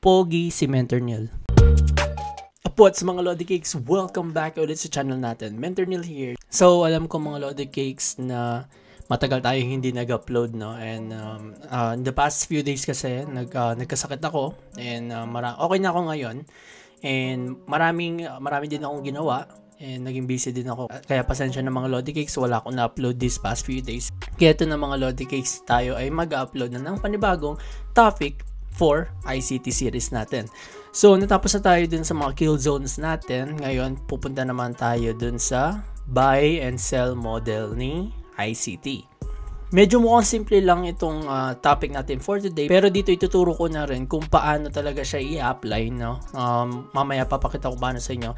Pogi si Mentor Neil. What's mga Lodi Cakes? Welcome back ulit sa channel natin. Mentor Neil here. So, alam ko mga Lodi Cakes na matagal tayong hindi nag-upload, no? And in the past few days kasi, nagkasakit ako. And okay na ako ngayon. And marami din akong ginawa. And naging busy din ako. Kaya pasensya na mga Lodi Cakes, wala akong na-upload this past few days. Kaya ito na mga Lodi Cakes, tayo ay mag-upload na ng panibagong topic for ICT series natin. So, natapos na tayo dun sa mga kill zones natin. Ngayon, pupunta naman tayo dun sa buy and sell model ni ICT. Medyo mukhang simple lang itong topic natin for today. Pero dito ituturo ko na rin kung paano talaga siya i-apply. No? Mamaya papakita ko paano sa inyo.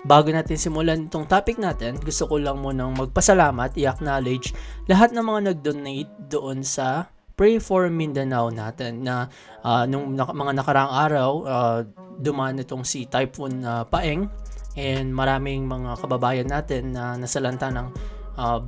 Bago natin simulan itong topic natin, gusto ko lang munang magpasalamat, i-acknowledge lahat ng mga nag-donate doon sa Pray for Mindanao natin na nung mga nakaraang araw dumaan itong si Typhoon Paeng, and maraming mga kababayan natin na nasalanta ng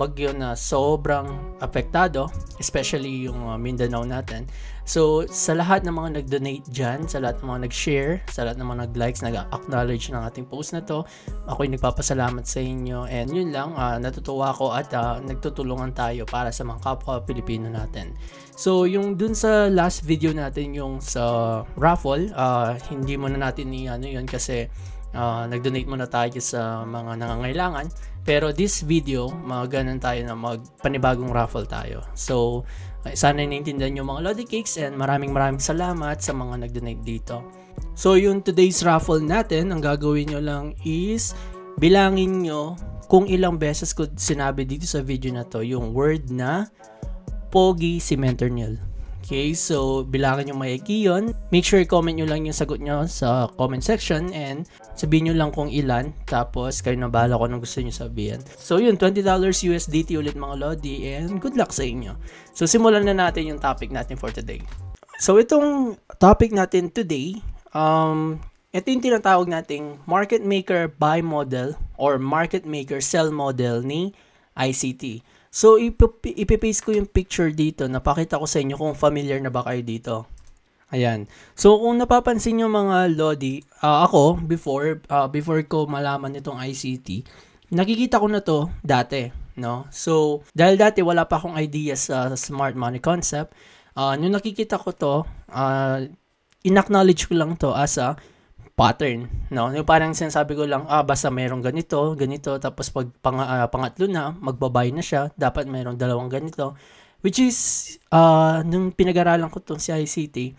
bagyo na sobrang apektado, especially yung Mindanao natin. So sa lahat ng mga nag-donate dyan, sa lahat ng mga nag-share, sa lahat ng mga nag-likes, nag-acknowledge ng ating post na to, ako'y nagpapasalamat sa inyo. And yun lang, natutuwa ko at nagtutulungan tayo para sa mga kapwa Pilipino natin. So yung dun sa last video natin, yung sa raffle, hindi muna natin i-ano yun kasi nag-donate muna tayo sa mga nangangailangan. Pero this video, maganan tayo na magpanibagong raffle tayo. So sana naiintindihan nyo mga Lodi Cakes, and maraming salamat sa mga nag-donate dito. So yung today's raffle natin, ang gagawin nyo lang is bilangin nyo kung ilang beses ko sinabi dito sa video na to yung word na Pogi si Mentor Neil. Okay, so bilangin nyo maiki yun. Make sure i-comment nyo lang yung sagot nyo sa comment section and sabihin nyo lang kung ilan. Tapos kayo na bahala kung anong gusto nyo sabihin. So yun, $20 USDT ulit mga Lodi, and good luck sa inyo. So simulan na natin yung topic natin for today. So itong topic natin today, ito yung tinatawag nating market maker buy model or market maker sell model ni ICT. So, ipipaste ko yung picture dito. Napakita ko sa inyo kung familiar na ba kayo dito. Ayan. So, kung napapansin nyo mga Lodi, ako, before ko malaman itong ICT, nakikita ko na to dati. No? So, dahil dati wala pa akong idea sa smart money concept, nung nakikita ko to, in-acknowledge ko lang to as a pattern, no? Yung parang sinasabi ko lang, basta mayroong ganito, tapos pag pangatlo na, magbabay na siya, dapat mayroong dalawang ganito. Which is, nung pinag-aralan ko itong si ICT,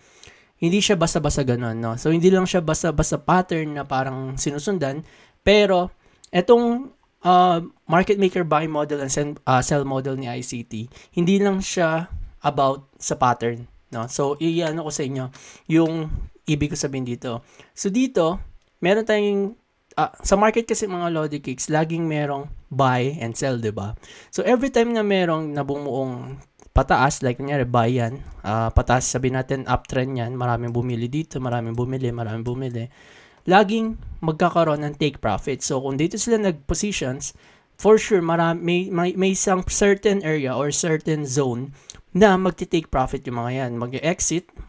hindi siya basta-basta ganun, no? So, hindi lang siya basta-basta pattern na parang sinusundan, pero, etong market maker buy model and sell model ni ICT, hindi lang siya about sa pattern, no? So, iyan ko sa inyo, yung ibig ko sabihin dito. So dito, meron tayong sa market kasi mga Lodi Cakes, laging merong buy and sell, 'di ba? So every time na merong nabumuong pataas, like kunyari buy yan, pataas, sabihin natin uptrend yan, maraming bumili dito, maraming bumili, laging magkakaroon ng take profit. So kung dito sila nag-positions, for sure may isang certain area or certain zone na magti-take profit yung mga yan.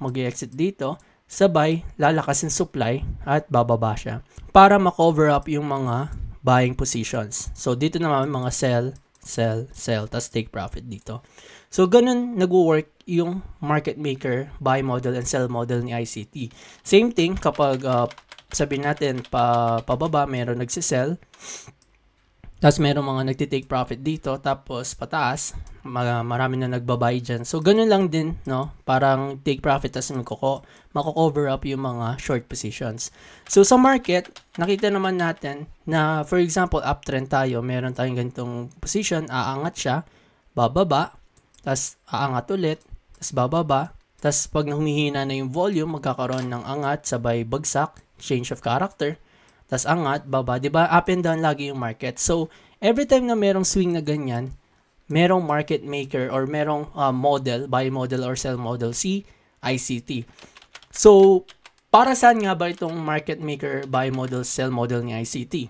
Mag-exit dito, sabay, lalakas yung supply at bababa siya para ma-cover up yung mga buying positions. So, dito naman mga sell, tas take profit dito. So, ganun nag-work yung market maker, buy model, and sell model ni ICT. Same thing kapag sabihin natin pababa, meron nagsisell, tapos meron mga nagti-take profit dito, tapos pataas, marami na nagbabay dyan. So, ganun lang din, no? Parang take profit, tapos mako-cover up yung mga short positions. So, sa market, nakita naman natin na, for example, uptrend tayo, meron tayong ganitong position, aangat siya, bababa, tapos aangat ulit, tapos bababa, tapos pag humihina na yung volume, magkakaroon ng angat, sabay bagsak, change of character, tas angat, baba, 'di ba? Up and down lagi yung market. So, every time na merong swing na ganyan, merong market maker or merong model, buy model or sell model si ICT. So, para saan nga ba itong market maker, buy model, sell model ni ICT?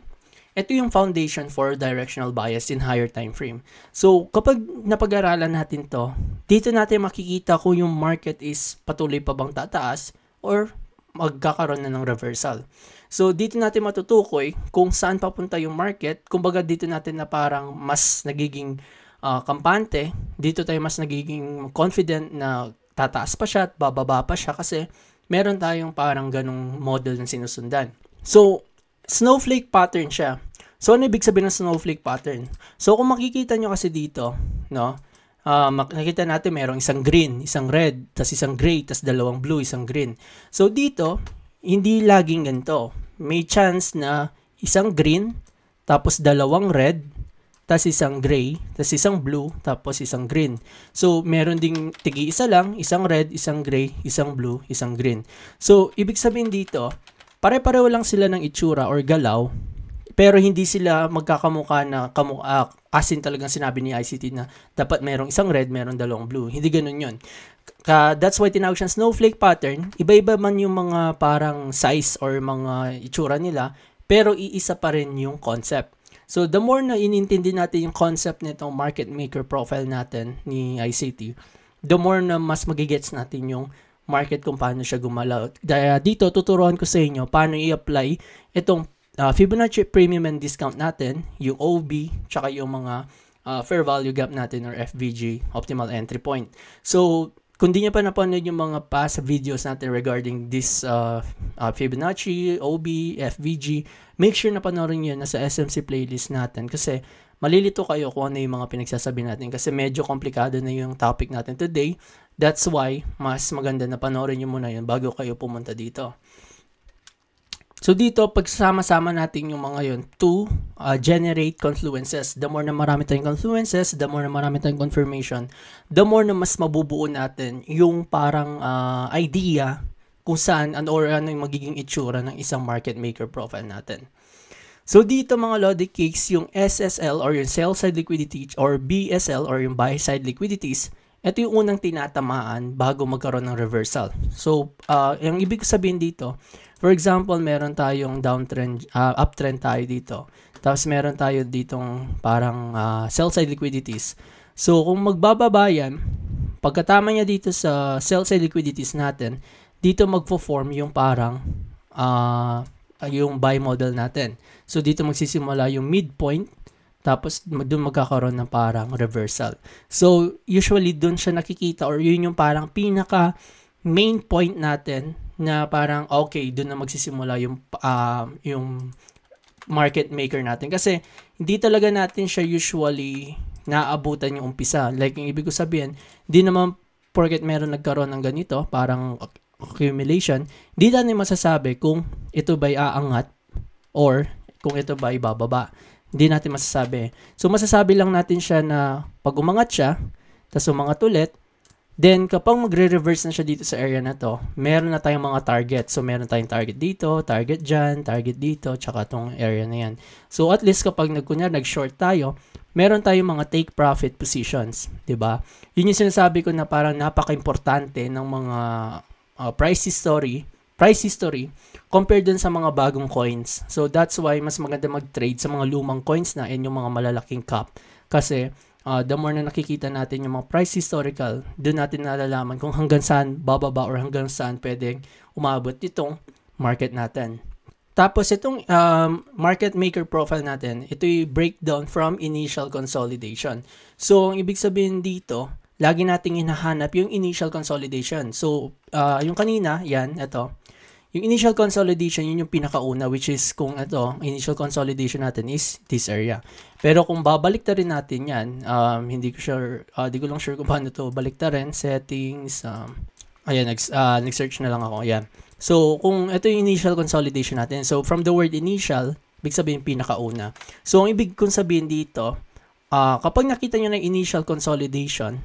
Ito yung foundation for directional bias in higher time frame. So, kapag napag-aralan natin to, dito natin makikita kung yung market is patuloy pa bang tataas or magkakaroon na ng reversal. So, dito natin matutukoy kung saan papunta yung market. Kumbaga, dito natin na parang mas nagiging kampante. Dito tayo mas nagiging confident na tataas pa siya at bababa pa siya kasi meron tayong parang ganong model na sinusundan. So, snowflake pattern siya. So, ano ibig sabihin ng snowflake pattern? So, kung makikita nyo kasi dito, no, nakita natin merong isang green, isang red, tas isang gray, tas dalawang blue, isang green. So, dito, hindi laging ganito. May chance na isang green, tapos dalawang red, tas isang gray, tas isang blue, tapos isang green. So, meron ding tigi-isa lang, isang red, isang gray, isang blue, isang green. So, ibig sabihin dito, pare-pareho lang sila ng itsura or galaw, pero hindi sila magkakamukha na as in talagang sinabi ni ICT na dapat merong isang red, merong dalawang blue. Hindi ganun yun. That's why tinawag siyang snowflake pattern. Iba-iba man yung mga parang size or mga itsura nila, pero iisa pa rin yung concept. So, the more na inintindi natin yung concept nitong market maker profile natin ni ICT, the more na mas magigets natin yung market kung paano siya gumalaw. Dito, tuturuan ko sa inyo paano i-apply itong Fibonacci premium and discount natin, yung OB, tsaka yung mga fair value gap natin or FVG, optimal entry point. So, kung di nyo pa napanood yung mga past videos natin regarding this Fibonacci, OB, FVG, make sure na panoorin nyo na sa SMC playlist natin kasi malilito kayo kung ano yung mga pinagsasabi natin kasi medyo komplikado na yung topic natin today. That's why, mas maganda na panoorin nyo muna yun bago kayo pumunta dito. So dito, pagsama-sama natin yung mga yun to generate confluences. The more na marami tayong confluences, the more na marami tayong confirmation, the more na mas mabubuo natin yung parang idea kung saan or ano yung magiging itsura ng isang market maker profile natin. So dito mga Lodi Cakes, yung SSL or yung sell side liquidity or BSL or yung buy side liquidities, ito yung unang tinatamaan bago magkaroon ng reversal. So, yung ibig sabihin dito, for example, meron tayong downtrend, uptrend tayo dito. Tapos meron tayo ditong parang sell side liquidities. So, kung magbababa yan, pagkatama niya dito sa sell side liquidities natin, dito magfo-form yung parang yung buy model natin. So, dito magsisimula yung midpoint. Tapos, doon magkakaroon ng parang reversal. So, usually, doon siya nakikita or yun yung parang pinaka main point natin na parang okay, doon na magsisimula yung market maker natin. Kasi, hindi talaga natin siya usually naaabutan yung umpisa. Like, yung ibig ko sabihin, hindi naman porket meron nagkaroon ng ganito, parang accumulation, hindi natin masasabi kung ito ba'y aangat or kung ito ba'y bababa. Hindi natin masasabi. So, masasabi lang natin siya na pag umangat siya, tapos umangat ulit, then kapag magre-reverse na siya dito sa area na to, meron na tayong mga target. So, meron tayong target dito, target dyan, target dito, tsaka tong area na yan. So, at least kapag nag-short tayo, meron tayong mga take profit positions. Diba? Yun yung sinasabi ko na parang napaka-importante ng mga price history compared dun sa mga bagong coins. So, that's why mas maganda mag-trade sa mga lumang coins na and yung mga malalaking cap. Kasi, the more na nakikita natin yung mga price historical, dun natin nalalaman kung hanggang saan bababa or hanggang saan pwedeng umabot itong market natin. Tapos, itong market maker profile natin, ito yung breakdown from initial consolidation. So, ang ibig sabihin dito, lagi nating hinahanap yung initial consolidation. So, yung kanina, yan, ito. Yung initial consolidation, yun yung pinakauna, which is kung ito, initial consolidation natin is this area. Pero kung babalik na rin natin yan, hindi ko lang sure kung paano to balik na rin. Settings, ayan, nag-search na lang ako, ayan. So, kung ito yung initial consolidation natin, so from the word initial, ibig sabihin pinakauna. So, ang ibig kong sabihin dito, kapag nakita nyo na initial consolidation,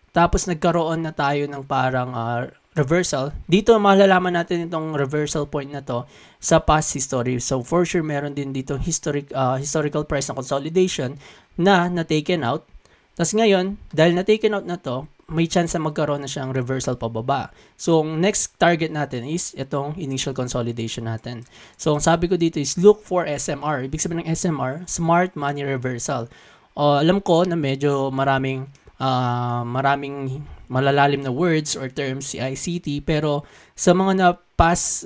tapos nagkaroon na tayo ng parang reversal, dito malalaman natin itong reversal point na to sa past history. So for sure meron din dito historical price na consolidation na taken out. Tapos ngayon, dahil na taken out na to, may chance na magkaroon na siyang reversal pababa. So ang next target natin is itong initial consolidation natin. So ang sabi ko dito is look for SMR. Ibig sabihin ng SMR, Smart Money Reversal. Alam ko na medyo maraming malalalim na words or terms si ICT, pero sa mga past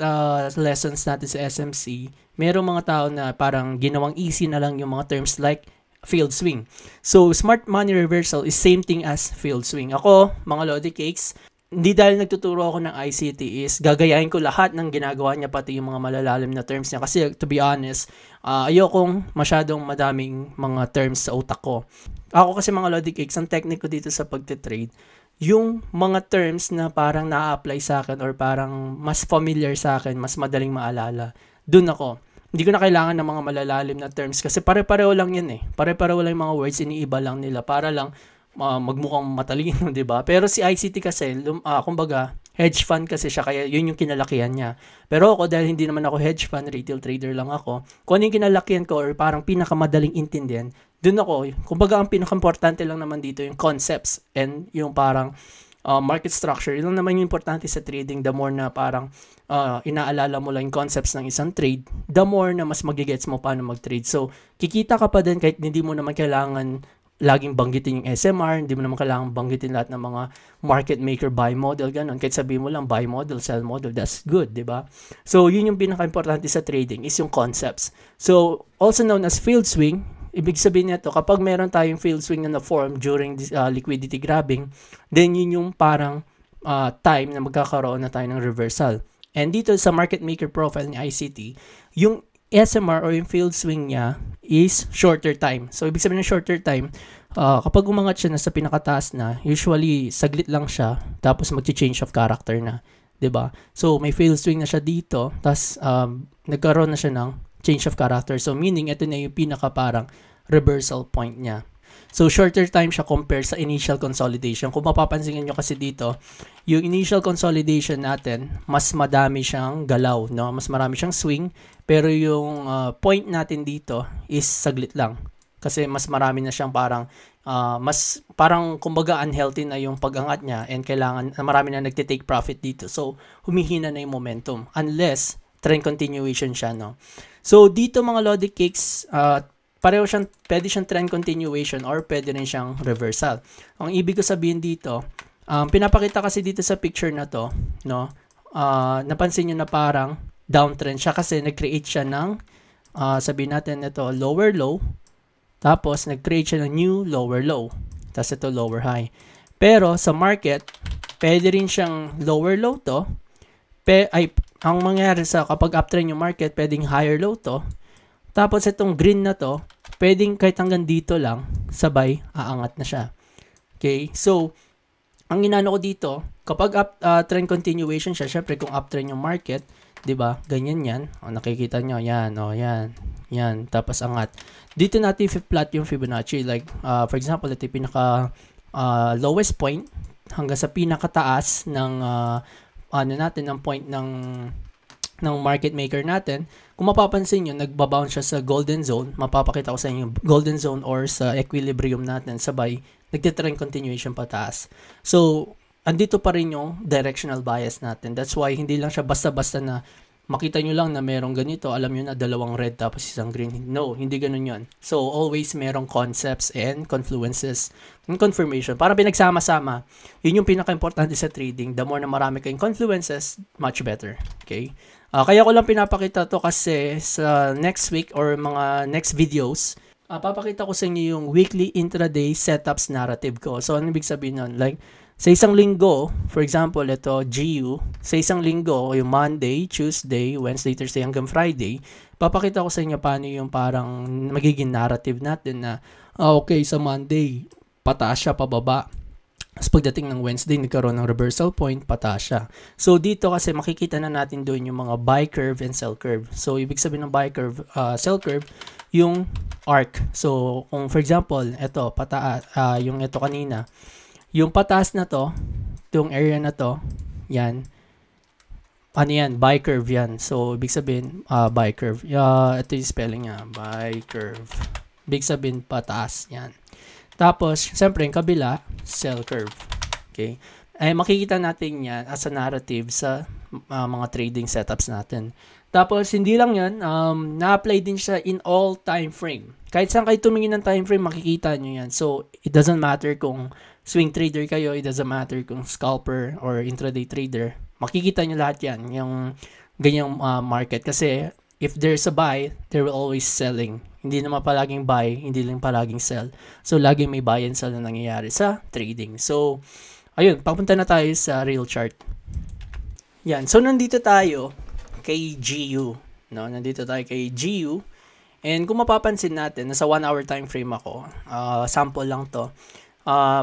lessons natin sa SMC, merong mga tao na parang ginawang easy na lang yung mga terms like field swing. So, smart money reversal is same thing as field swing. Ako, mga Lodi Cakes, hindi dahil nagtuturo ako ng ICT is gagayahin ko lahat ng ginagawa niya, pati yung mga malalalim na terms niya. Kasi to be honest, ayokong masyadong madaming mga terms sa utak ko. Ako kasi mga Lodi Cakes, ang technique ko dito sa pagtitrade, yung mga terms na parang na-apply sa akin or parang mas familiar sa akin, mas madaling maalala, dun ako. Hindi ko na kailangan ng mga malalalim na terms kasi pare-pareho lang yan eh. Pare-pareho lang yung mga words, iniiba lang nila para lang magmukhang matalino, 'di ba? Pero si ICT kasi, kumbaga, hedge fund kasi siya, kaya yun yung kinalakihan niya. Pero ako, dahil hindi naman ako hedge fund, retail trader lang ako, kung ano yung kinalakihan ko or parang pinakamadaling intindihan, dun ako, kumbaga ang pinaka-importante lang naman dito yung concepts and yung parang market structure. Yun lang naman yung importante sa trading. The more na parang inaalala mo lang yung concepts ng isang trade, the more na mas magigets mo paano mag-trade. So, kikita ka pa din kahit hindi mo naman kailangan laging banggitin yung SMR, hindi mo naman kailangan banggitin lahat ng mga market maker buy model, ganun. Kahit sabihin mo lang buy model, sell model, that's good, di ba? So, yun yung pinaka-importante sa trading is yung concepts. So, also known as field swing, ibig sabihin nito, kapag meron tayong field swing na na-form during liquidity grabbing, then yun yung parang time na magkakaroon na tayo ng reversal. And dito sa market maker profile ni ICT, yung SMR or yung field swing niya is shorter time. So, ibig sabihin ng shorter time, kapag umangat siya na sa pinakataas na, usually saglit lang siya, tapos mag-change of character na. 'Di ba? So, may field swing na siya dito, tapos nagkaroon na siya ng change of character. So, meaning, ito na yung pinaka parang reversal point niya. So, shorter time siya compare sa initial consolidation. Kung mapapansin nyo kasi dito, yung initial consolidation natin, mas madami siyang galaw, no? Mas marami siyang swing, pero yung point natin dito is saglit lang. Kasi mas marami na siyang parang, mas parang kumbaga unhealthy na yung pag-angat niya and kailangan, marami na nagtitake profit dito. So, humihina na yung momentum unless trend continuation siya, no? So, dito mga Lodi Cakes, pareho siyang, pwede siyang trend continuation or pwede rin siyang reversal. Ang ibig ko sabihin dito, pinapakita kasi dito sa picture na to, no? Napansin nyo na parang downtrend siya kasi nag-create siya ng, sabihin natin ito, lower low, tapos nag-create siya ng new lower low, tapos ito lower high. Pero sa market, pwede rin siyang lower low to, ang mangyari sa kapag uptrend yung market, pwedeng higher low to, tapos itong green na to, pwedeng kahit hanggang dito lang, sabay, aangat na siya. Okay? So, ang inano ko dito, kapag trend continuation siya, syempre kung uptrend yung market, 'di ba? Ganyan 'yan. O, nakikita nyo, yan, o yan. Yan, tapos angat. Dito natin i-plot yung Fibonacci. Like, for example, ito yung pinaka lowest point hanggang sa pinakataas ng ng point ng market maker natin. Kung mapapansin nyo, nagbabounce siya sa golden zone. Mapapakita ko sa inyo yung golden zone or sa equilibrium natin. Sabay, nagtitrend continuation pataas. So, andito pa rin yung directional bias natin. That's why, hindi lang siya basta-basta na makita nyo lang na merong ganito. Alam nyo na dalawang red tapos isang green. No, hindi ganun yun. So, always merong concepts and confluences and confirmation. Parang pinagsama-sama. Yun yung pinaka-importante sa trading. The more na marami kayong confluences, much better. Okay? Kaya ko lang pinapakita to kasi sa next week or mga next videos, papakita ko sa inyo yung weekly intraday setups narrative ko. So, ano ibig sabihin nun? Like, sa isang linggo, for example, ito, GU, sa isang linggo, yung Monday, Tuesday, Wednesday, Thursday, hanggang Friday, papakita ko sa inyo paano yung parang magiging narrative natin na, okay, sa Monday, pataas siya, pababa. Tapos pagdating ng Wednesday, nagkaroon ng reversal point, pataas siya. So, dito kasi makikita na natin doon yung mga buy curve and sell curve. So, ibig sabihin ng buy curve, sell curve, yung arc. So, kung for example, ito, pataas, yung ito kanina, yung pataas na to, itong area na to, yan, ano yan, buy curve yan. So, ibig sabihin, buy curve. Ito yung spelling niya, buy curve. Ibig sabihin, pataas, yan. Tapos, siyempre, yung kabila, sell curve. Okay? Ay, makikita natin yan as a narrative sa mga trading setups natin. Tapos, hindi lang yan, na-apply din siya in all time frame. Kahit saan kayo tumingin ng time frame, makikita nyo yan. So, it doesn't matter kung swing trader kayo, it doesn't matter kung scalper or intraday trader. Makikita nyo lahat yan, yung ganyang market. Kasi if there's a buy, there will always selling. Hindi naman palaging buy, hindi lang palaging sell. So, laging may buy and sell na nangyayari sa trading. So, ayun, papunta na tayo sa real chart. Yan. So, nandito tayo kay GU. No? Nandito tayo kay GU. And kung mapapansin natin, nasa 1 hour time frame ako. Sample lang to.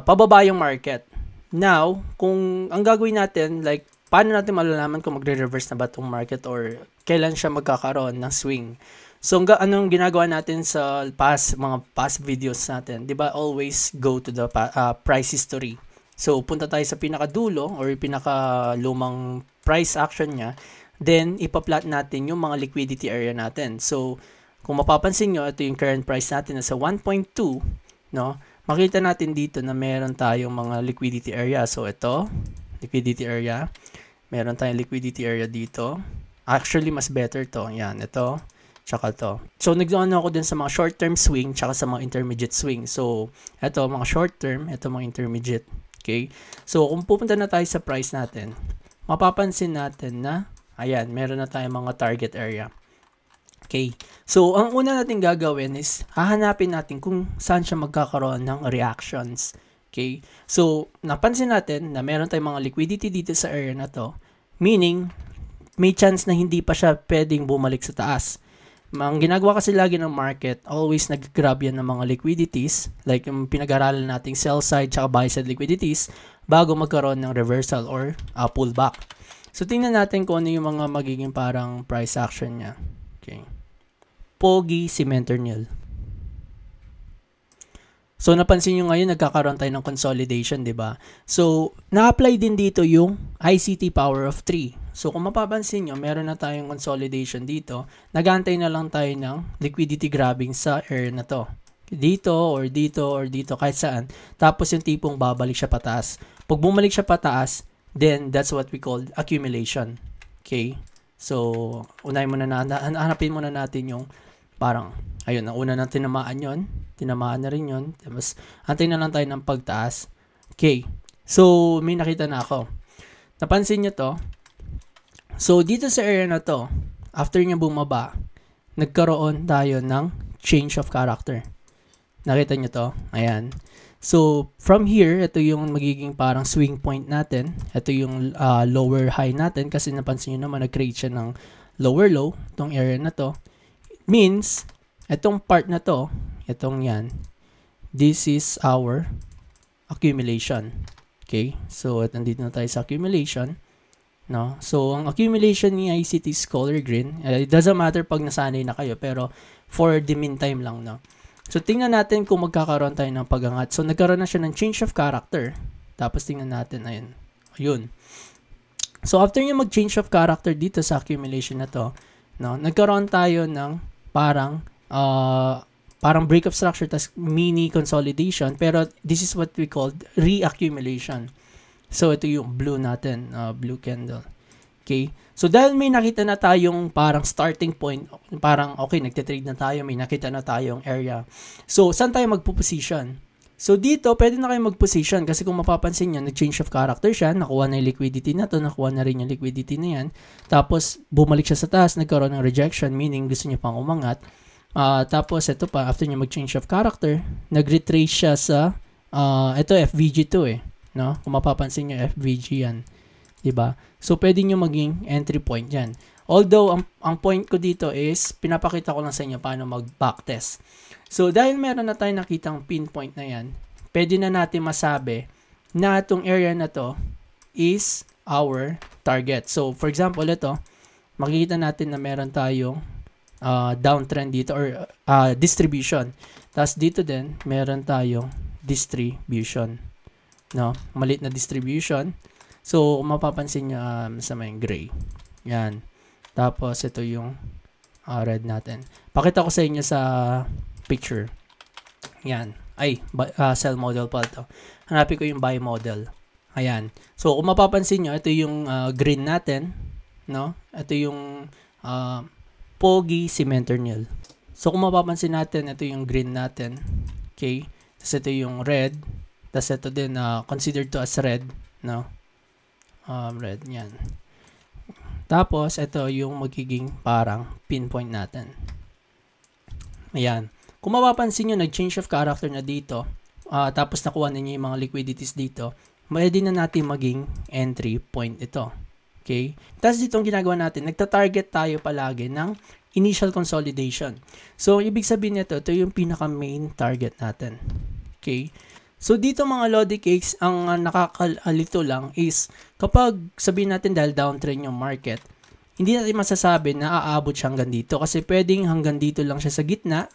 Pababa yung market. Now, kung ang gagawin natin, like, paano natin malalaman kung magre-reverse na ba itong market or kailan siya magkakaroon ng swing? So, anong ginagawa natin sa mga past videos natin? Diba, always go to the price history. So, punta tayo sa pinakadulo or pinakalumang price action niya. Then, ipa-plot natin yung mga liquidity area natin. So, kung mapapansin nyo, ito yung current price natin na sa 1.2, no? Makita natin dito na meron tayong mga liquidity area. So, ito, liquidity area. Meron tayong liquidity area dito. Actually, mas better to. Yan, ito, tsaka to. So, nag-ano ako din sa mga short-term swing, tsaka sa mga intermediate swing. So, ito, mga short-term, ito, mga intermediate. Okay? So, kung pupunta na tayo sa price natin, mapapansin natin na, ayan, meron na tayong mga target area. Okay. So, ang una natin gagawin is, hahanapin natin kung saan siya magkakaroon ng reactions. Okay. So, napansin natin na meron tayong mga liquidity dito sa area na to. Meaning, may chance na hindi pa siya pwedeng bumalik sa taas. Ang ginagawa kasi lagi ng market, always nag-grab yan ng mga liquidities, like yung pinag-aralan nating sell side tsaka buy side liquidities, bago magkaroon ng reversal or pullback. So, tingnan natin kung ano yung mga magiging parang price action niya. Okay. Pogi si Mentornil. So, napansin nyo ngayon, nagkakaroon tayo ng consolidation, di ba? So, na-apply din dito yung ICT power of 3. So, kung mapapansin nyo, meron na tayong consolidation dito. Nag-aantay na lang tayo ng liquidity grabbing sa area na to. Dito, or dito, or dito, kahit saan. Tapos, yung tipong babalik siya pataas. Pag bumalik siya pataas, then that's what we call accumulation. Okay? So, hanapin muna natin yung parang, ayun, nauna na tinamaan yon, tinamaan na rin yon, tapos antay na lang tayo ng pagtaas. Okay, so may nakita na ako. Napansin nyo to? So, dito sa area na to, after niya bumaba, nagkaroon tayo ng change of character. Nakita nyo to? Ayan. So, from here, ito yung magiging parang swing point natin. Ito yung lower high natin kasi napansin nyo naman, nag-create siya ng lower low, itong area na to. Means, itong part na to, itong yan, this is our accumulation. Okay? So, nandito na tayo sa accumulation. No? So, ang accumulation ni ICT is color green. It doesn't matter pag nasanay na kayo, pero for the meantime lang, no? So, tingnan natin kung magkakaroon tayo ng pag-angat. So, nagkaroon na siya ng change of character. Tapos, tingnan natin, ayun. So, after nyo mag-change of character dito sa accumulation na to, no, nagkaroon tayo ng parang break of structure, tas mini consolidation, pero this is what we call reaccumulation. So, ito yung blue natin, blue candle. Okay? So, dahil may nakita na tayong parang starting point, parang okay, nagtitrade na tayo, may nakita na tayong area. So, saan tayo magpo-position? So, dito, pwede na kayo mag-position kasi kung mapapansin nyo, nag-change of character siya, nakuha na yung liquidity na to, nakuha na rin yung liquidity na yan. Tapos, bumalik siya sa taas, nagkaroon ng rejection, meaning gusto niya pang umangat. Tapos, ito pa, after niya mag-change of character, nag-retrace siya sa, ito, FVG2 no? Kung mapapansin nyo, FVG yan. Diba? So, pwede nyo maging entry point yan. Although, ang point ko dito is, pinapakita ko lang sa inyo paano mag-backtest. So, dahil meron na tayong nakitang pinpoint na yan, pwede na natin masabi na itong area na to is our target. So, for example, ito, makikita natin na meron tayong downtrend dito or distribution. Tapos, dito din, meron tayong distribution. No? Maliit na distribution. So, kung mapapansin nyo sa may gray. Yan. Tapos, ito yung red natin. Pakita ko sa inyo sa picture. Yan. Ay, sell model pa ito. Hanapin ko yung buy model. Ayan. So, kung mapapansin nyo, ito yung green natin. No? Ito yung pogi si Mentornil. So, kung mapapansin natin, ito yung green natin. Okay? Tapos, ito yung red. Tapos, ito din, considered to as red. No? Red. Yan. Tapos, ito yung magiging parang pinpoint natin. Ayan. Kung mapapansin nyo, nag-change of character na dito. Tapos, nakuha ninyo yung mga liquidities dito. Pwede na natin maging entry point ito. Okay? Tapos, dito ang ginagawa natin, nagta-target tayo palagi ng initial consolidation. So, ibig sabihin nito, ito yung pinaka-main target natin. Okay? So, dito mga Lodi Cakes, ang nakakalito lang is kapag sabihin natin dahil downtrend yung market, hindi natin masasabi na aabot siya hanggang dito kasi pwedeng hanggang dito lang siya sa gitna,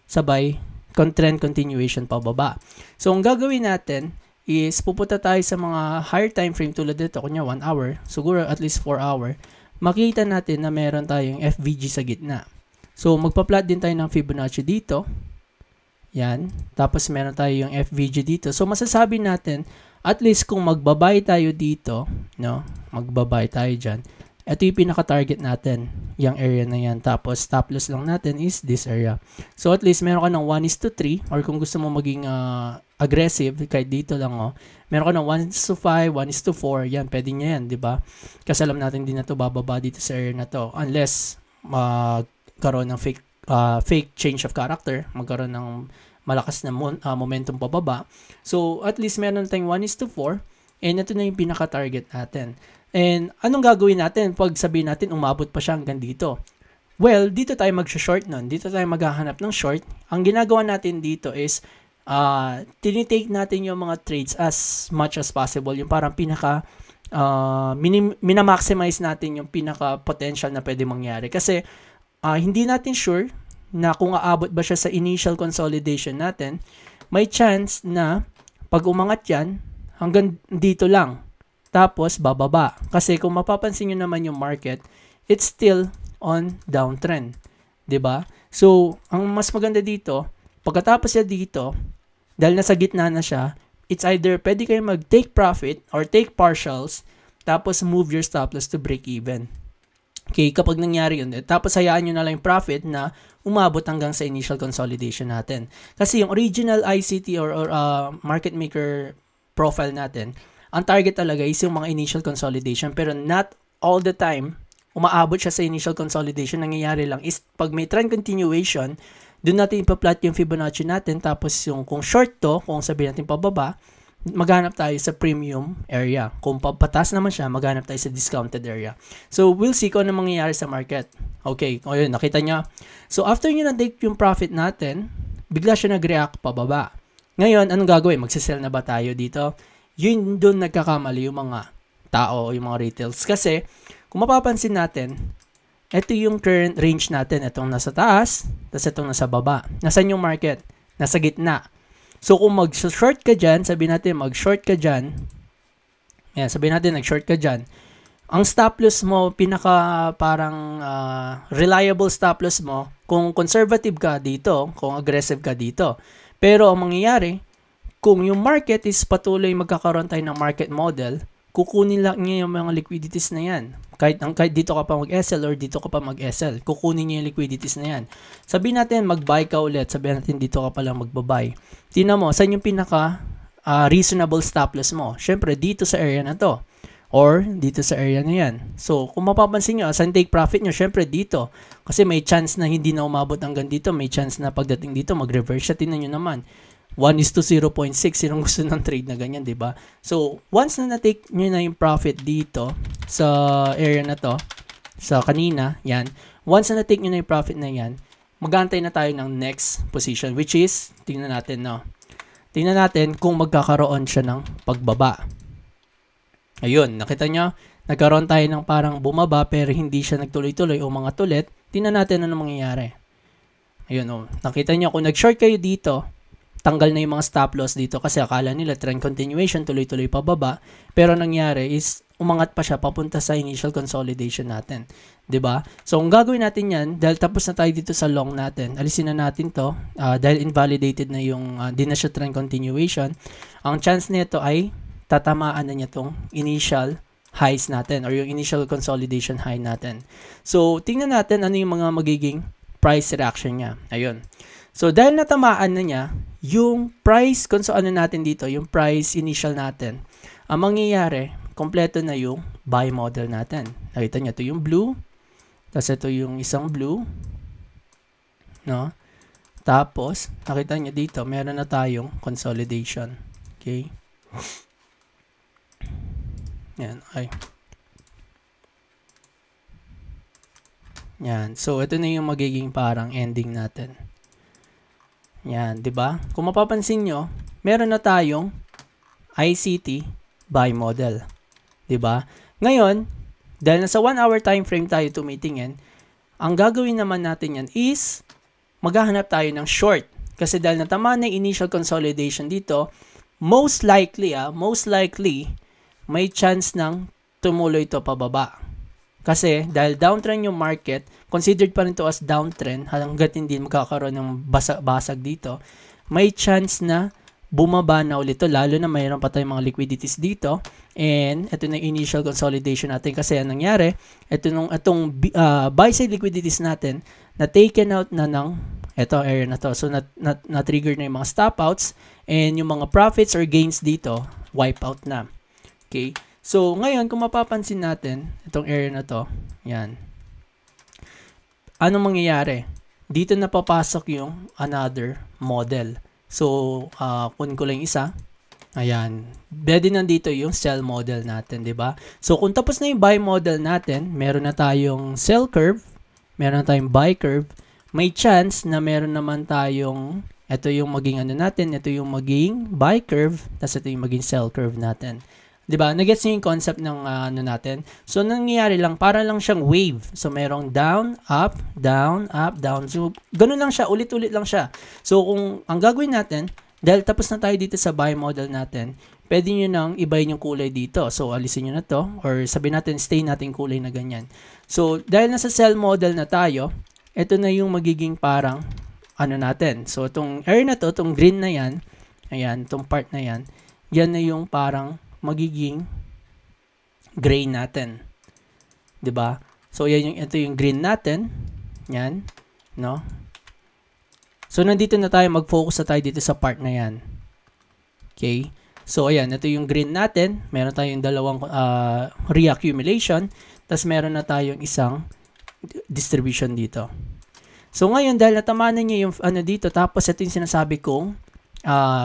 sabay, trend continuation pababa. So, ang gagawin natin is pupunta tayo sa mga higher time frame tulad dito, kunya 1 hour, siguro at least 4 hour, makita natin na meron tayong FVG sa gitna. So, magpa-plot din tayo ng Fibonacci dito. Yan. Tapos, meron tayo yung FVG dito. So, masasabi natin, at least kung magbabay tayo dito, no? Magbabay tayo dyan. Ito yung pinaka-target natin, yung area na yan. Tapos, stop loss lang natin is this area. So, at least, meron ka ng 1:3 or kung gusto mo maging aggressive, kahit dito lang, meron ka ng 1:5, 1:4, yan, pwede niya yan, di ba? Kasi alam natin din na ito bababa dito sa area na to unless magkaroon ng fake change of character, magkaroon ng malakas na momentum pababa. So, at least meron tayong 1:4 and ito na yung pinaka-target natin. And anong gagawin natin pag sabihin natin umabot pa siya hanggang dito? Well, dito tayo mag-short nun. Dito tayo maghahanap ng short. Ang ginagawa natin dito is tinitake natin yung mga trades as much as possible. Yung parang pinaka minamaximize natin yung pinaka potential na pwede mangyari. Kasi hindi natin sure na kung aabot ba siya sa initial consolidation natin. May chance na pag umangat yan, hanggang dito lang. Tapos, bababa. Kasi kung mapapansin nyo naman yung market, it's still on downtrend. 'Di ba? So, ang mas maganda dito, pagkatapos niya dito, dahil nasa gitna na siya, it's either pwede kayo mag-take profit or take partials, tapos move your stop loss to break even. Okay, kapag nangyari yun, tapos hayaan nyo na lang yung profit na umabot hanggang sa initial consolidation natin. Kasi yung original ICT or market maker profile natin, ang target talaga is yung mga initial consolidation, pero not all the time umaabot siya sa initial consolidation. Nangyayari lang is pag may trend continuation, doon natin ipa-plot yung Fibonacci natin, tapos yung kung short to, kung sabihin natin pababa, maghanap tayo sa premium area. Kung papatas naman siya, maghanap tayo sa discounted area. So, we'll see kung ano mangyayari sa market. Okay, o yun, nakita nyo. So, after nyo na-take yung profit natin, bigla siya nag-react pababa. Ngayon, anong gagawin? Magsisell na ba tayo dito? Yun doon nagkakamali yung mga tao, yung mga retails. Kasi, kung mapapansin natin, ito yung current range natin. Itong nasa taas, tapos itong nasa baba. Nasaan yung market? Nasa gitna. So, kung mag-short ka dyan, sabihin natin, mag-short ka dyan. Yan, sabihin natin, nag-short ka dyan. Ang stop loss mo, pinaka parang reliable stop loss mo, kung conservative ka dito, kung aggressive ka dito. Pero, ang mangyayari, kung yung market is patuloy magkakaroon tayo ng market model, kukunin lang niya yung mga liquidities na yan. Kahit dito ka pa mag-SL or dito ka pa mag-SL, kukunin niya yung liquidities na yan. Sabihin natin, mag-buy ka ulit. Sabihin natin, dito ka pa lang mag-buy. Tingnan mo, saan yung pinaka reasonable stop loss mo? Siyempre, dito sa area na to. Or, dito sa area na yan. So, kung mapapansin nyo, saan take profit nyo? Siyempre, dito. Kasi may chance na hindi na umabot hanggang dito. May chance na pagdating dito, mag-reverse siya. Tingnan nyo naman. 1:0.6, sinong gusto ng trade na ganyan, di ba? So, once na na-take nyo na yung profit dito sa area na to, sa kanina, yan. Once na na-take nyo na yung profit na yan, mag-aantay na tayo ng next position, which is, tingnan natin, no? Tingnan natin kung magkakaroon siya ng pagbaba. Ayun, nakita nyo? Nagkaroon tayo ng parang bumaba, pero hindi siya nagtuloy-tuloy o mga tulit. Tingnan natin ano mangyayari. Ayun, oh. Nakita nyo, kung nag-short kayo dito, tanggal na yung mga stop loss dito kasi akala nila trend continuation, tuloy-tuloy pababa. Pero nangyari is umangat pa siya papunta sa initial consolidation natin. 'Di ba? So, ang gagawin natin yan, dahil tapos na tayo dito sa long natin, alisin na natin to dahil invalidated na yung di na siya trend continuation. Ang chance nito ay tatamaan na niya tong initial highs natin or yung initial consolidation high natin. So, tingnan natin ano yung mga magiging price reaction niya. Ayun. So, dahil natamaan na niya, yung price, kung so ano natin dito, yung price initial natin, ang mangyayari, kompleto na yung buy model natin. Nakita niyo, ito yung blue. Tapos ito yung isang blue. No? Tapos, nakita niyo dito, meron na tayong consolidation. Okay? Yan. Ay. Yan. So, ito na yung magiging parang ending natin. Yan. Diba? Kung mapapansin nyo, meron na tayong ICT buy model. Diba? Ngayon, dahil nasa 1 hour time frame tayo tumitingin, ang gagawin naman natin yan is maghahanap tayo ng short. Kasi dahil natamaan na initial consolidation dito, most likely, may chance nang tumuloy ito pababa. Kasi dahil downtrend yung market, considered pa rin ito as downtrend hanggat hindi magkakaroon ng basag dito, may chance na bumaba na ulit ito, lalo na mayroon pa tayong mga liquidities dito. And ito na initial consolidation natin kasi anong nangyari, itong buy side liquidities natin na taken out na ng ito area na to. So na-trigger na yung mga stop outs and yung mga profits or gains dito wipe out na. Okay? So ngayon kung mapapansin natin itong area na to, yan. Anong mangyayari? Dito na papasok yung another model. So, kunin ko lang isa. Ayan. Pwede nandito yung sell model natin, di ba? So, kung tapos na yung buy model natin, meron na tayong sell curve, meron na tayong buy curve, may chance na meron naman tayong, ito yung maging ano natin, ito yung maging buy curve, tapos ito yung maging sell curve natin. Di ba? Nagets niyo yung concept ng ano natin? So, nangyayari lang, para lang siyang wave. So, merong down, up, down, up, down. So, ganun lang siya. Ulit-ulit lang siya. So, kung ang gagawin natin, dahil tapos na tayo dito sa buy model natin, pwede nyo nang ibayin yung kulay dito. So, alisin nyo na to. Or sabihin natin, stay natin kulay na ganyan. So, dahil nasa sell model na tayo, ito na yung magiging parang ano natin. So, itong area na to, itong green na yan, ayan, itong part na yan, yan na yung parang magiging gray natin. 'Di ba? So ito yung green natin. Yan, no? So nandito na tayo, mag-focus na tayo dito sa part na 'yan. Okay? So ayan, ito yung green natin. Meron tayong dalawang reaccumulation, tapos meron na tayong isang distribution dito. So ngayon dahil natamaan na niya yung ano dito, tapos ito yung sinasabi kong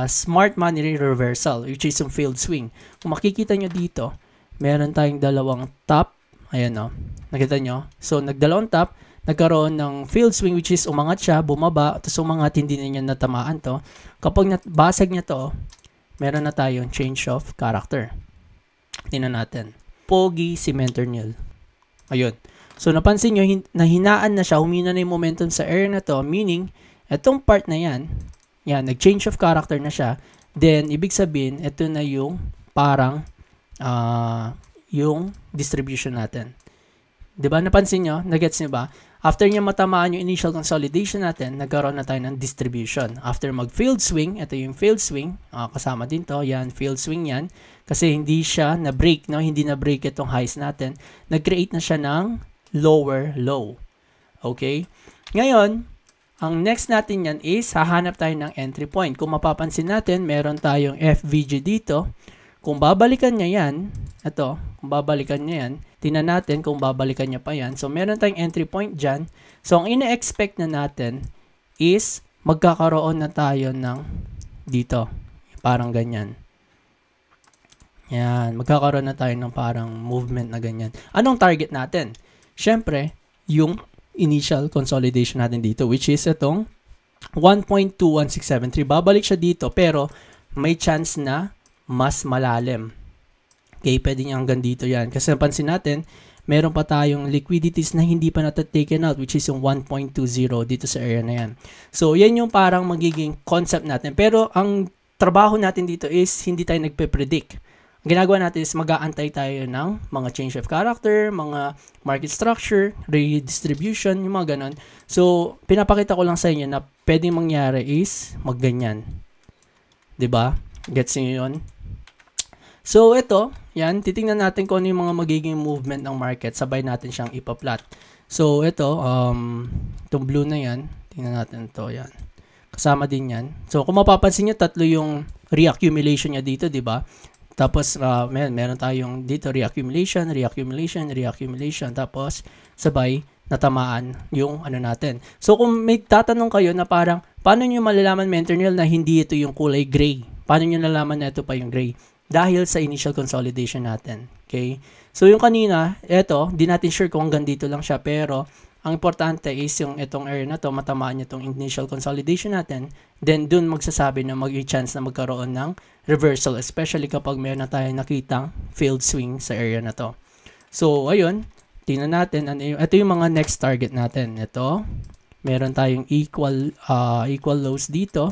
smart money reversal, which is yung field swing. Kung makikita nyo dito, meron tayong dalawang top. Ayan o. Nakita nyo? So, nagdalawang top, nagkaroon ng field swing, which is umangat siya, bumaba, tapos umangat, hindi na niya natamaan to. Kapag basag niya to, meron na tayong change of character. Tingnan natin. Pogi si Mentor Neil. Ayun. So, napansin nyo, nahinaan na siya, humina na yung momentum sa area na to, meaning, itong part na yan, nag-change of character na siya. Then, ibig sabihin, ito na yung parang yung distribution natin. Diba? Napansin nyo? Nagets nyo ba? After niya matamaan yung initial consolidation natin, nagkaroon na tayo ng distribution. After mag-field swing, ito yung field swing. Kasama din to. Yan, field swing yan. Kasi hindi siya na-break, no? Hindi na-break itong highs natin. Nag-create na siya ng lower low. Okay? Ngayon, ang next natin yan is, hahanap tayo ng entry point. Kung mapapansin natin, meron tayong FVG dito. Kung babalikan niya yan, ito, kung babalikan niya yan, tingnan natin kung babalikan niya pa yan. So, meron tayong entry point dyan. So, ang ina-expect na natin is, magkakaroon na tayo ng dito. Parang ganyan. Yan, magkakaroon na tayo ng parang movement na ganyan. Anong target natin? Siyempre, yung initial consolidation natin dito, which is itong 1.21673. Babalik siya dito, pero may chance na mas malalim. Okay, pwede niya hanggang dito yan. Kasi napansin natin, meron pa tayong liquidities na hindi pa taken out, which is yung 1.20 dito sa area na yan. So, yan yung parang magiging concept natin. Pero, ang trabaho natin dito is, hindi tayo nagpe-predict. Ang ginagawa natin is mag-aantay tayo ng mga change of character, mga market structure, redistribution, yung mga ganon. So, pinapakita ko lang sa inyo na pwedeng mangyari is magganyan. 'Di ba? Gets niyo yun? So, ito, yan, titingnan natin kung ano yung mga magiging movement ng market. Sabay natin siyang ipa-plot. So, ito, itong blue na yan, tingnan natin ito, yan. Kasama din yan. So, kung mapapansin nyo, tatlo yung reaccumulation niya dito, 'di ba? Tapos, meron tayong dito reaccumulation, tapos sabay natamaan yung ano natin. So, kung may tatanong kayo na parang, paano nyo malalaman mentor nil na hindi ito yung kulay gray? Paano nyo nalaman na ito pa yung gray? Dahil sa initial consolidation natin. Okay? So, yung kanina, eto, di natin sure kung hanggang dito lang siya, pero ang importante is yung itong area na to, matamaan niya itong initial consolidation natin, then dun magsasabi na mag-chance na magkaroon ng reversal, especially kapag meron na tayong nakitang failed swing sa area na to. So, ayun, tingnan natin, ito yung mga next target natin. Ito, meron tayong equal lows dito,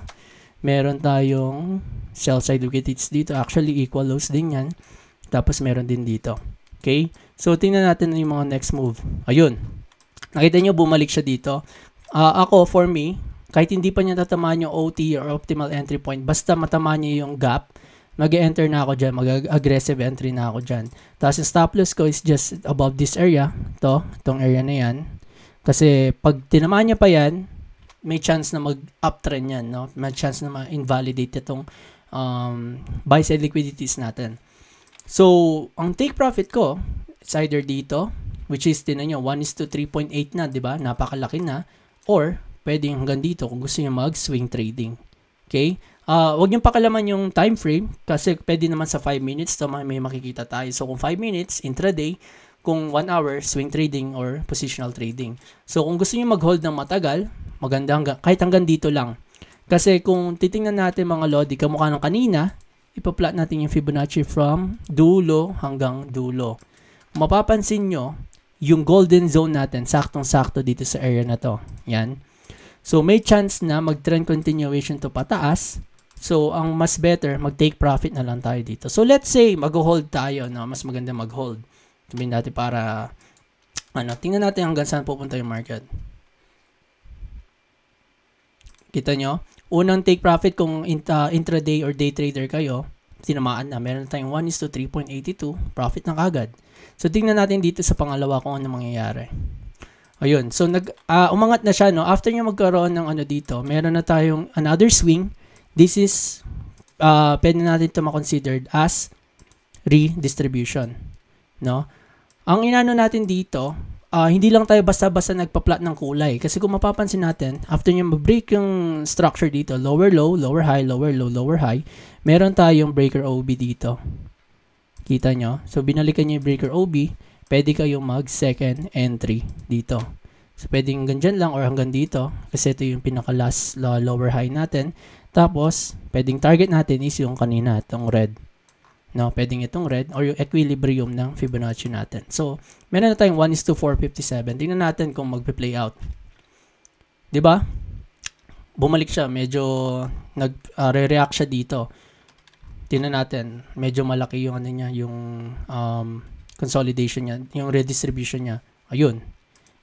meron tayong sell side liquidities dito, actually equal lows din yan, tapos meron din dito. Okay, so tingnan natin yung mga next move. Ayun, nakita nyo, bumalik siya dito. Ako, for me, kahit hindi pa niya tatamaan yung OT or optimal entry point, basta matamaan niya yung gap, mag-enter na ako dyan, mag-aggressive entry na ako dyan. Tapos yung stop loss ko is just above this area, itong area na yan. Kasi pag tinamaan niya pa yan, may chance na mag-uptrend yan, no? May chance na ma-invalidate itong buy side liquidities natin. So, ang take profit ko, it's either dito, which is, tinan nyo, 1:3.8 na, di ba? Napakalaki na. Or, pwedeng hanggang dito kung gusto nyo mag-swing trading. Okay? Huwag nyo pakalaman yung time frame kasi pwede naman sa 5 minutes to may makikita tayo. So, kung 5 minutes, intraday, kung 1 hour, swing trading or positional trading. So, kung gusto nyo mag-hold ng matagal, maganda kahit hanggang dito lang. Kasi kung titingnan natin mga lodi, kamukha ng kanina, ipa-plot natin yung Fibonacci from dulo hanggang dulo. Mapapansin nyo, yung golden zone natin, saktong-sakto dito sa area na to. Yan. So, may chance na mag-trend continuation to pataas. So, ang mas better, mag-take profit na lang tayo dito. So, let's say, mag-hold tayo. No? Mas maganda mag-hold. Sabihin natin para, tingnan natin hanggang saan pupunta yung market. Kita nyo? Unang take profit kung intraday or day trader kayo, tinamaan na. Meron tayong 1:3.82. Profit na kagad. So, tingnan natin dito sa pangalawa kung ano mangyayari. Ayun. So, umangat na siya, no? After niya magkaroon ng dito, meron na tayong another swing. This is, pwede natin ito ma-considered as redistribution, no? Ang inano natin dito, hindi lang tayo basta-basta nagpa-plot ng kulay. Kasi kung mapapansin natin, after niya mag-break yung structure dito, lower low, lower high, lower low, lower high, meron tayong breaker OB dito. Kita nyo? So, binalikan nyo yung breaker OB, pwede kayong mag-second entry dito. So, pwede hanggang dyan lang or hanggang dito, kasi ito yung pinaka-last lower high natin. Tapos, pwedeng target natin is yung kanina, itong red. No, pwedeng itong red or yung equilibrium ng Fibonacci natin. So, meron na tayong 1:457. Tingnan natin kung magpe-play out. 'Di ba? Bumalik siya, medyo nag-react siya dito. Tingnan natin, medyo malaki yung niya, yung consolidation niya, yung redistribution niya. Ayun.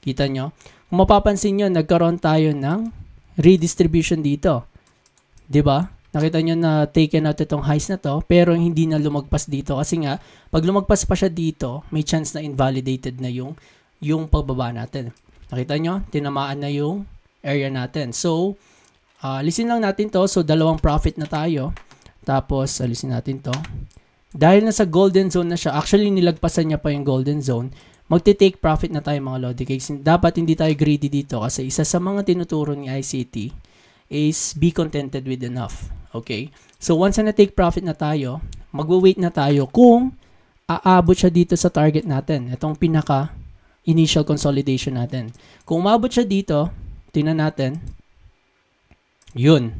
Kita nyo? Kung mapapansin nyo, nagkaroon tayo ng redistribution dito. 'Di ba? Nakita nyo na taken out itong highs na to, pero hindi na lumagpas dito. Kasi nga, pag lumagpas pa siya dito, may chance na invalidated na yung pagbaba natin. Nakita nyo? Tinamaan na yung area natin. So, alisin lang natin to. So, dalawang profit na tayo. Tapos, alisin natin to. Dahil nasa golden zone na siya, actually nilagpasan niya pa yung golden zone, magte-take profit na tayo mga Lodi Cakes. Dapat hindi tayo greedy dito kasi isa sa mga tinuturo ni ICT is be contented with enough. Okay? So, once na take profit na tayo, magwa-wait na tayo kung aabot siya dito sa target natin. Itong pinaka-initial consolidation natin. Kung umabot siya dito, tingnan natin. Yun.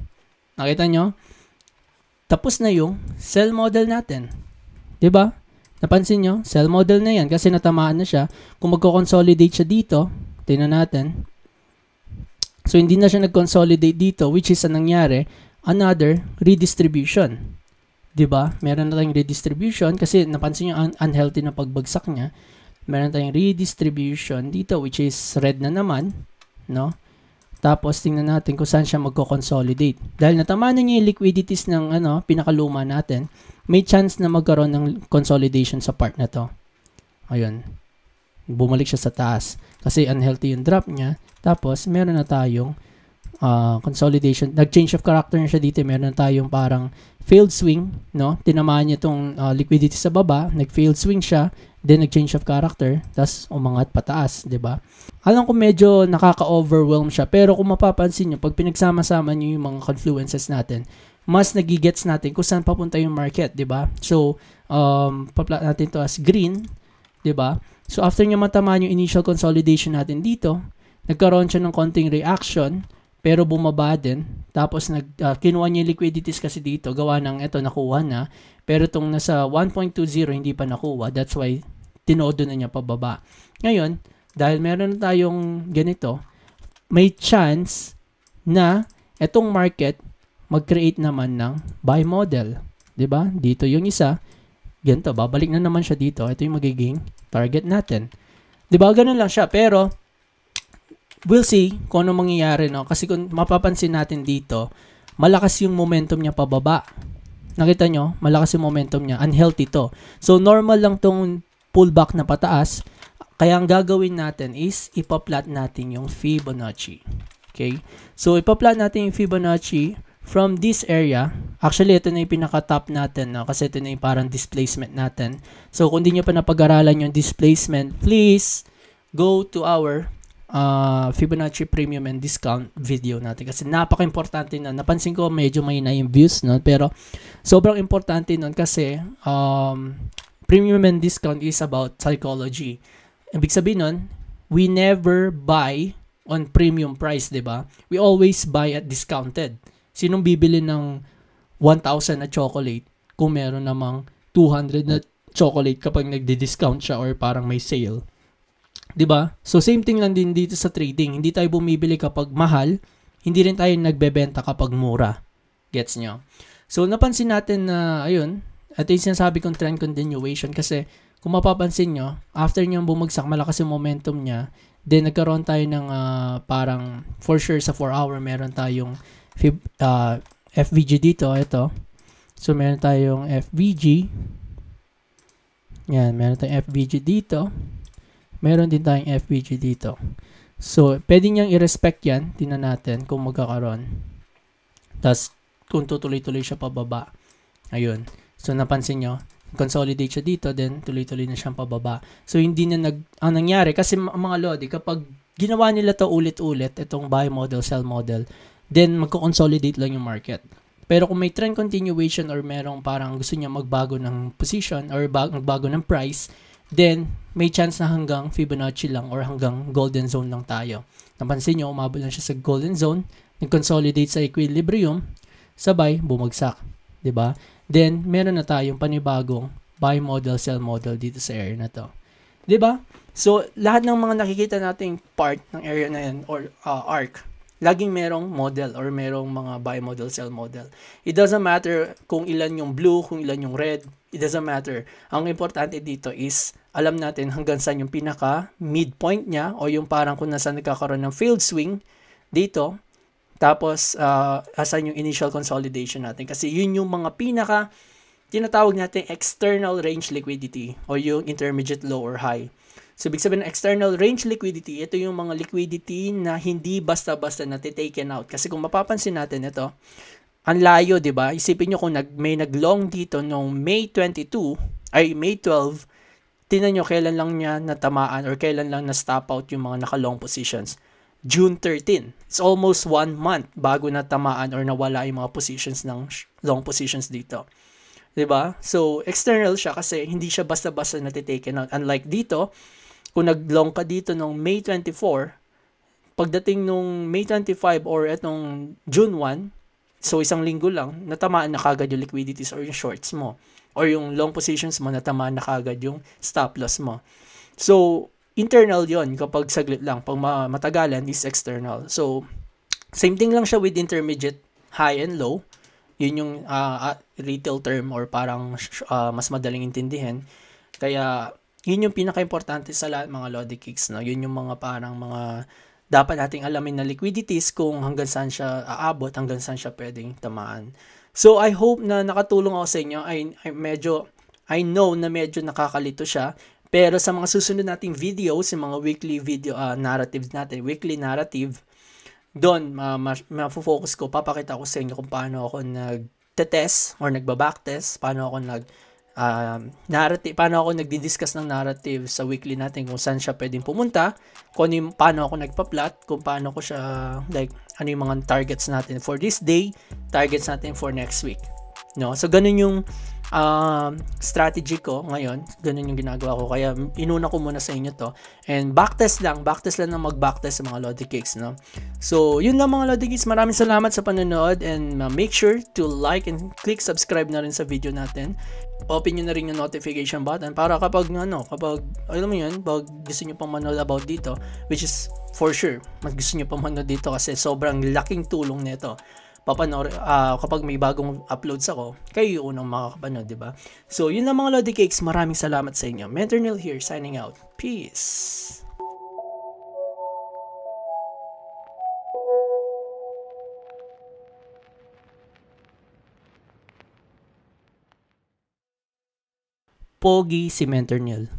Nakita nyo? Tapos na yung sell model natin. 'Di ba? Napansin nyo? Sell model na yan kasi natamaan na siya. Kung magko-consolidate siya dito, tingnan natin. So, hindi na siya nag-consolidate dito, which is ang nangyari, another redistribution. 'Di ba? Meron na tayong redistribution kasi napansin niyo ang unhealthy na pagbagsak niya. Meron tayong redistribution dito which is red na naman, no? Tapos tingnan natin kung saan siya magko-consolidate. Dahil natamaan na niya yung liquidities ng pinakaluma natin, may chance na magkaroon ng consolidation sa part na to. Ayun. Bumalik siya sa taas kasi unhealthy yung drop niya. Tapos meron na tayong consolidation. Nag-change of character na siya dito. Meron tayong parang failed swing, no? Tinamaan niya itong liquidity sa baba, nag-failed swing siya, then nag-change of character, tas umangat pataas, 'di ba? Alam ko medyo nakaka-overwhelm siya, pero kung mapapansin niyo, pag pinagsama-sama niyo yung mga confluences natin, mas nagigets natin kung saan papunta yung market, 'di ba? So, pa-plot natin to as green, 'di ba? So, after niya matamaan yung initial consolidation natin dito, nagkaroon siya ng konting reaction, pero bumaba din. Tapos kinuha niya yung liquidities kasi dito, gawa ng ito nakuha na, pero itong nasa 1.20 hindi pa nakuha. That's why tinodo na niya pababa. Ngayon, dahil meron na tayong ganito, may chance na itong market mag-create naman ng buy model. 'Di ba? Dito yung isa, ganito, babalik na naman siya dito. Ito yung magiging target natin. 'Di ba? Ganun lang siya, pero we'll see kung ano mangyayari, no? Kasi kung mapapansin natin dito, malakas yung momentum niya pababa. Nakita nyo? Malakas yung momentum niya. Unhealthy to. So, normal lang tong pullback na pataas. Kaya ang gagawin natin is ipa-plot natin yung Fibonacci. Okay? So, ipa-plot natin yung Fibonacci from this area. Actually, ito na yung pinaka-top natin, no? Kasi ito na yung parang displacement natin. So, kung di nyo pa napag-aralan yung displacement, please go to our Fibonacci premium and discount video natin kasi napaka-importante na. Napansin ko medyo may na yung views, no? Pero sobrang importante nun kasi premium and discount is about psychology. Ibig sabihin nun, we never buy on premium price, 'di ba? We always buy at discounted. Sinong bibili ng 1,000 na chocolate kung meron namang 200 na chocolate kapag nagdi-discount siya or parang may sale? 'Di ba? So same thing lang din dito sa trading. Hindi tayo bumibili kapag mahal, hindi rin tayo nagbebenta kapag mura. Gets nyo? So napansin natin na ayun, ito yung sinasabi kong trend continuation kasi kung mapapansin nyo, after nyo bumagsak, malakas yung momentum niya, then nagkaroon tayo ng parang for sure sa 4 hour meron tayong FVG dito, ito. So meron tayong FVG. Yan, meron tayong FVG dito. Meron din tayong FVG dito. So, pwede niyang i-respect yan. Tingnan natin kung magkakaroon. Tapos, kung tutuloy-tuloy siya pababa. Ayun. So, napansin nyo, consolidate siya dito, then tuloy-tuloy na siyang pababa. So, hindi na ang nangyari, kasi mga lodi, kapag ginawa nila to ulit-ulit, itong buy model, sell model, then magko-consolidate lang yung market. Pero kung may trend continuation or merong parang gusto niya magbago ng position or magbago ng price, then may chance na hanggang Fibonacci lang or hanggang golden zone lang tayo. Napansin nyo, umabot lang siya sa golden zone, nag-consolidate sa equilibrium, sabay, bumagsak. 'Di ba? Then, meron na tayong panibagong buy model, sell model dito sa area na to. 'Di ba? So, lahat ng mga nakikita nating part ng area na yan or arc, laging merong model or merong mga buy model, sell model. It doesn't matter kung ilan yung blue, kung ilan yung red. It doesn't matter. Ang importante dito is alam natin hanggang saan yung pinaka midpoint niya o yung parang kung nasaan nagkakaroon ng failed swing dito. Tapos, asan yung initial consolidation natin. Kasi yun yung mga pinaka tinatawag natin external range liquidity o yung intermediate low or high. So, ibig sabihin ng external range liquidity, ito yung mga liquidity na hindi basta-basta natitaken out. Kasi kung mapapansin natin ito, ang layo, di ba? Isipin nyo kung may nag-long dito noong May 12, tinan nyo kailan lang niya natamaan or kailan lang na-stop out yung mga naka-long positions. June 13. It's almost 1 month bago natamaan or nawala yung mga positions ng long positions dito. Diba? So, external siya kasi hindi siya basta-basta natitaken out. Unlike dito, kung nag-long ka dito noong May 24, pagdating nung May 25 or etong June 1, so isang linggo lang, natamaan na kagad yung liquidities or yung shorts mo. Or yung long positions mo, natamaan na kagad yung stop loss mo. So, internal yon kapag saglit lang. Pag matagalan, is external. So, same thing lang siya with intermediate, high and low. Yun yung retail term or parang mas madaling intindihin. Kaya, yun yung pinaka-importante sa lahat mga Lodi Kicks. No? Yun yung mga parang mga dapat nating alamin na liquidities kung hanggang saan siya aabot, hanggang saan siya pwedeng tamaan. So, I hope na nakatulong ako sa inyo. I know na medyo nakakalito siya. Pero sa mga susunod nating videos, yung mga weekly video narratives natin, weekly narrative, doon mafo-focus ko, papakita ko sa inyo kung paano ako nag-test or nagba-backtest, paano ako narrative, paano ako nagdi-discuss ng narrative sa weekly natin, kung saan siya pwedeng pumunta, kung paano ako nagpa-plot, kung paano ko siya, like, ano yung mga targets natin for this day, targets natin for next week. No? So, ganun yung strategy ko ngayon. Ganun yung ginagawa ko. Kaya, inuna ko muna sa inyo to. And backtest lang na mag-backtest sa mga Lodi Cakes, no? So, yun lang mga Lodi Cakes. Maraming salamat sa panonood and make sure to like and click subscribe na rin sa video natin. Open nyo na rin yung notification button para kapag alam mo yun, pag gusto nyo pang manood about dito, which is for sure, mas gusto nyo pang manood dito kasi sobrang laking tulong nito. Kapag may bagong uploads ako, kayo yung unang makakapanood, diba? So, yun lang mga Lodi Cakes. Maraming salamat sa inyo. Mentor Neil here, signing out. Peace! Pogi si Mentor Neil.